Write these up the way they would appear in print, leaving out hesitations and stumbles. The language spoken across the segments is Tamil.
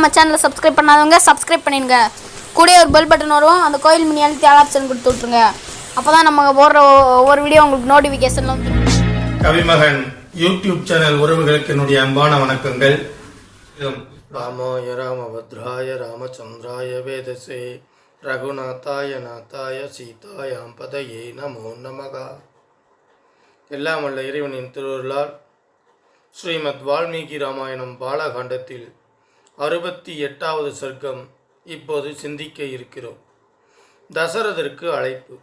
நம்ம சேனலை சப்ஸ்கிரைப் பண்ணாதவங்க சப்ஸ்கிரைப் பண்ணிடுங்க. கூட ஒரு பெல் பட்டன் வரும், அந்த கோயில் மணி அழுத்தி ஆல் ஆப்ஷன் கொடுத்து விட்ருங்க. அப்போ தான் நம்ம போடுற ஒவ்வொரு வீடியோ உங்களுக்கு நோட்டிஃபிகேஷன் வந்து. கவிமகன் யூடியூப் சேனல் உறவுகளுக்கு என்னுடைய அன்பான வணக்கங்கள். ராமாய ராமபத்ராய ராமச்சந்திராய வேதசே ரகுநாதாய நாதாய சீதாயாம் பதயே நமோ நமகா. எல்லாம் வல்ல இறைவனின் திருவருளால் ஸ்ரீமத் வால்மீகி ராமாயணம் பாலகாண்டத்தில் 68வது சர்க்கம் இப்போது சிந்திக்க இருக்கிறோம். தசரதற்கு அழைப்பு.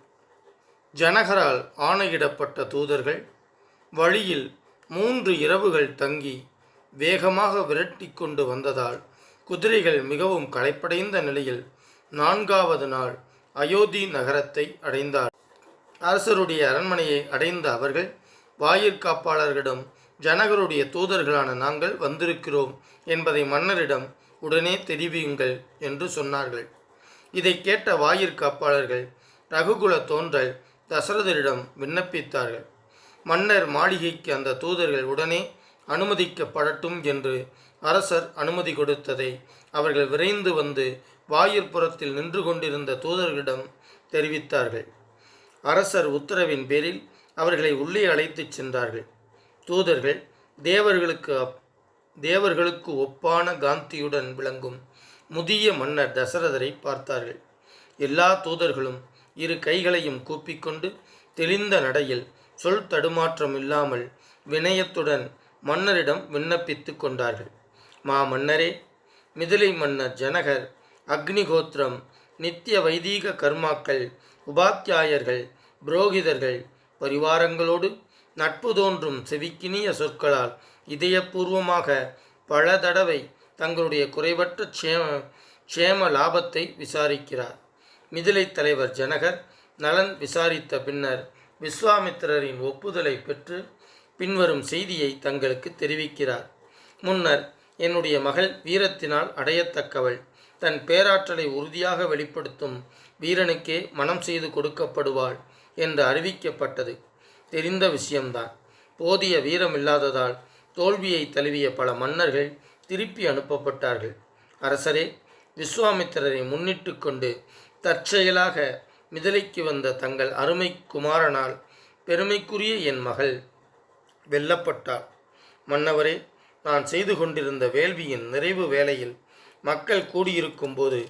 ஜனகரால் ஆணையிடப்பட்ட தூதர்கள் வழியில் 3 இரவுகள் தங்கி வேகமாக விரட்டி கொண்டு வந்ததால் குதிரைகள் மிகவும் களைப்படைந்த நிலையில் 4வது நாள் அயோத்தி நகரத்தை அடைந்தார். அரசருடைய அரண்மனையை அடைந்த அவர்கள் வாயிற்காப்பாளர்களிடம் ஜனகருடைய தூதர்களான நாங்கள் வந்திருக்கிறோம் என்பதை மன்னரிடம் உடனே தெரிவியுங்கள் என்று சொன்னார்கள். இதை கேட்ட வாயிற்காப்பாளர்கள் ரகுகுல தோன்றல் தசரதரிடம் விண்ணப்பித்தார்கள். மன்னர் மாளிகைக்கு அந்த தூதர்கள் உடனே அனுமதிக்கப்படட்டும் என்று அரசர் அனுமதி கொடுத்ததை அவர்கள் விரைந்து வந்து வாயிற்புறத்தில் நின்று கொண்டிருந்த தூதர்களிடம் தெரிவித்தார்கள். அரசர் உத்தரவின் பேரில் அவர்களை உள்ளே அழைத்துச் சென்றார்கள். தூதர்கள் தேவர்களுக்கு ஒப்பான காந்தியுடன் விளங்கும் முதிய மன்னர் தசரதரை பார்த்தார்கள். எல்லா தூதர்களும் 2 கைகளையும் கூப்பிக்கொண்டு தெளிந்த நடையில் சொல் தடுமாற்றம் இல்லாமல் வினயத்துடன் மன்னரிடம் விண்ணப்பித்து கொண்டார்கள். மன்னரே, மிதிலை மன்னர் ஜனகர் அக்னிகோத்திரம், நித்திய வைதீக கர்மாக்கள், உபாத்தியாயர்கள், புரோகிதர்கள் பரிவாரங்களோடு நட்பு தோன்றும் செவிக்கினிய சொற்களால் இதயபூர்வமாக பல தடவை தங்களுடைய குறைவற்ற க்ஷேம லாபத்தை விசாரிக்கிறார். மிதிலை தலைவர் ஜனகர் நலன் விசாரித்த பின்னர் விஸ்வாமித்திரரின் ஒப்புதலை பெற்று பின்வரும் செய்தியை தங்களுக்கு தெரிவிக்கிறார். முன்னர் என்னுடைய மகள் வீரத்தினால் அடையத்தக்கவள். தன் பேராற்றலை உறுதியாக வெளிப்படுத்தும் வீரனுக்கே மனம் செய்து கொடுக்கப்படுவாள் என்று அறிவிக்கப்பட்டது தெரிந்த விஷயம்தான். போதிய வீரமில்லாததால் தோல்வியை தழுவிய பல மன்னர்கள் திருப்பி அனுப்பப்பட்டார்கள். அரசரே, விஸ்வாமித்திரரை முன்னிட்டு கொண்டு தற்செயலாக மிதிலைக்கு வந்த தங்கள் அருமை குமாரனால் பெருமைக்குரிய என் மகள் வெல்லப்பட்டாள். மன்னவரே, நான் செய்து கொண்டிருந்த வேள்வியின் நிறைவு வேளையில் மக்கள் கூடியிருக்கும் போது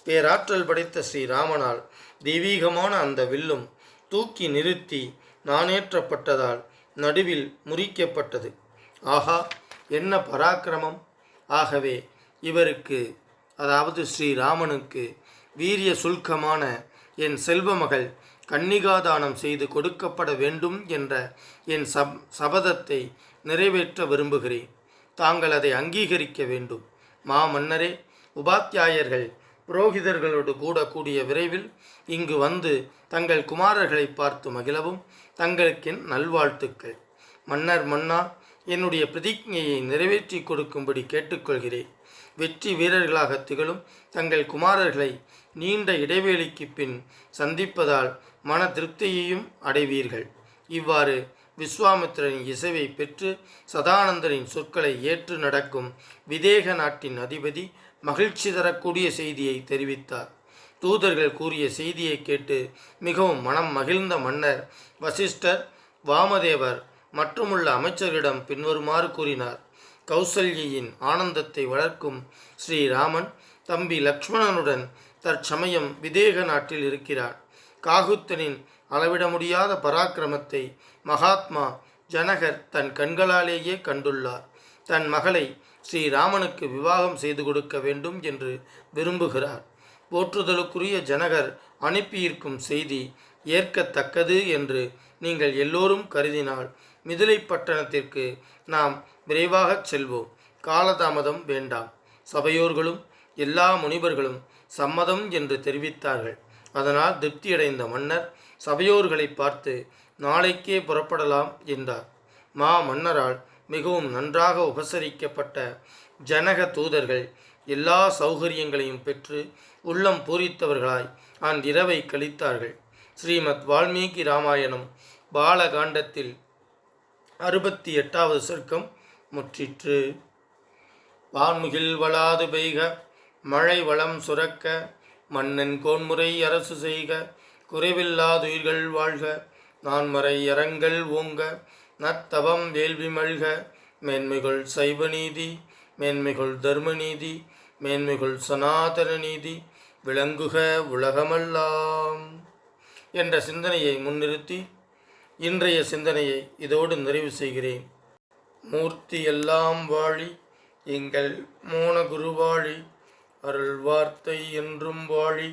பேராற்றல் படைத்த ஸ்ரீராமனால் தெய்வீகமான அந்த வில்லும் தூக்கி நிறுத்தி நானேற்றப்பட்டதால் நடுவில் முறிக்கப்பட்டது. ஆஹா, என்ன பராக்கிரமம்! ஆகவே இவருக்கு, அதாவது ஸ்ரீராமனுக்கு வீரிய சுல்கமான என் செல்வ மகள் கன்னிகாதானம் செய்து கொடுக்கப்பட வேண்டும் என்ற என் சபதத்தை நிறைவேற்ற விரும்புகிறேன். தாங்கள் அதை அங்கீகரிக்க வேண்டும். மன்னரே, உபாத்தியாயர்கள் புரோகிதர்களோடு கூடிய விரைவில் இங்கு வந்து தங்கள் குமாரர்களை பார்த்து மகிழவும் தங்களுக்கு நல்வாழ்த்துக்கள். மன்னா, என்னுடைய பிரதிஜையை நிறைவேற்றி கொடுக்கும்படி கேட்டுக்கொள்கிறேன். வெற்றி வீரர்களாக திகழும் தங்கள் குமாரர்களை நீண்ட இடைவேளைக்கு பின் சந்திப்பதால் மன திருப்தியையும் அடைவீர்கள். இவ்வாறு விஸ்வாமித்திரனின் இசைவை பெற்று சதானந்தரின் சொற்களை ஏற்று நடக்கும் விதேக நாட்டின் அதிபதி மகிழ்ச்சி தரக்கூடிய செய்தியை தெரிவித்தார். தூதர்கள் கூறிய செய்தியை கேட்டு மிகவும் மனம் மகிழ்ந்த மன்னர் வசிஷ்டர், வாமதேவர் மற்றுமுள்ள அமைச்சர்களிடம் பின்வருமாறு கூறினார். கௌசல்யின் ஆனந்தத்தை வளர்க்கும் ஸ்ரீராமன் தம்பி லக்ஷ்மணனுடன் தற்சமயம் விதேக நாட்டில் இருக்கிறார். காகுத்தனின் அளவிட முடியாத பராக்கிரமத்தை மகாத்மா ஜனகர் தன் கண்களாலேயே கண்டுள்ளார். தன் மகளை ஸ்ரீராமனுக்கு விவாகம் செய்து கொடுக்க வேண்டும் என்று விரும்புகிறார். போற்றுதலுக்குரிய ஜனகர் அனுப்பியிருக்கும் செய்தி ஏற்கத்தக்கது என்று நீங்கள் எல்லோரும் கருதினால் மிதிலை பட்டணத்திற்கு நாம் விரைவாகச் செல்வோம். காலதாமதம் வேண்டாம். சபையோர்களும் எல்லா முனிவர்களும் சம்மதம் என்று தெரிவித்தார்கள். அதனால் திருப்தியடைந்த மன்னர் சபையோர்களை பார்த்து நாளைக்கே புறப்படலாம் என்றார். மன்னரால் மிகவும் நன்றாக உபசரிக்கப்பட்ட ஜனக தூதர்கள் எல்லா சௌகரியங்களையும் பெற்று உள்ளம் பூரித்தவர்களாய் அன்றிரவை கழித்தார்கள். ஸ்ரீமத் வால்மீகி ராமாயணம் பாலகாண்டத்தில் 68வது சர்க்கம் முற்றிற்று. வான்முகில் வளாது பெய்க மழை வளம் சுரக்க மன்னன் கோன்முறை அரசு செய்க குறைவில்லாதுயிர்கள் வாழ்க நான்மறை அறங்கள் ஓங்க நத்தவம் வேள்வி மல்க மேன்மைகள் சைவ நீதி மேன்மைகள் தர்ம நீதி மேன்மைகள் சனாதன நீதி விளங்குக உலகமெல்லாம் என்ற சிந்தனையை முன்னிறுத்தி இன்றைய சிந்தனையை இதோடு நிறைவு செய்கிறேன். மூர்த்தி எல்லாம் வாழி எங்கள் மோன குருவாழி அருள் வார்த்தை என்றும் வாழி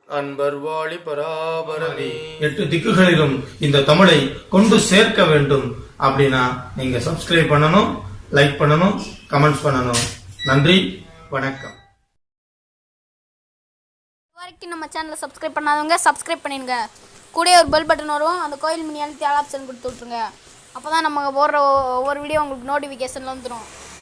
அன்பர் வாழி பராபரமே. 8 திக்குகளிலும் இந்த தமிழை கொண்டு சேர்க்க வேண்டும் அப்படின்னா நீங்க சப்ஸ்கிரைப் பண்ணணும், லைக் பண்ணணும், கமெண்ட்ஸ் பண்ணணும். நன்றி, வணக்கம். வரைக்கும் நம்ம சேனலை சப்ஸ்கிரைப் பண்ணாதவங்க சப்ஸ்கிரைப் பண்ணிடுங்க. கூடவே ஒரு பெல் பட்டன் வரும், அந்த கோயில் மணி அழுத்தி ஆல் ஆப்ஷன் கொடுத்து விட்ருங்க. அப்போ தான் நம்ம போடுற ஒவ்வொரு வீடியோ உங்களுக்கு நோட்டிஃபிகேஷனில் வந்துடும்.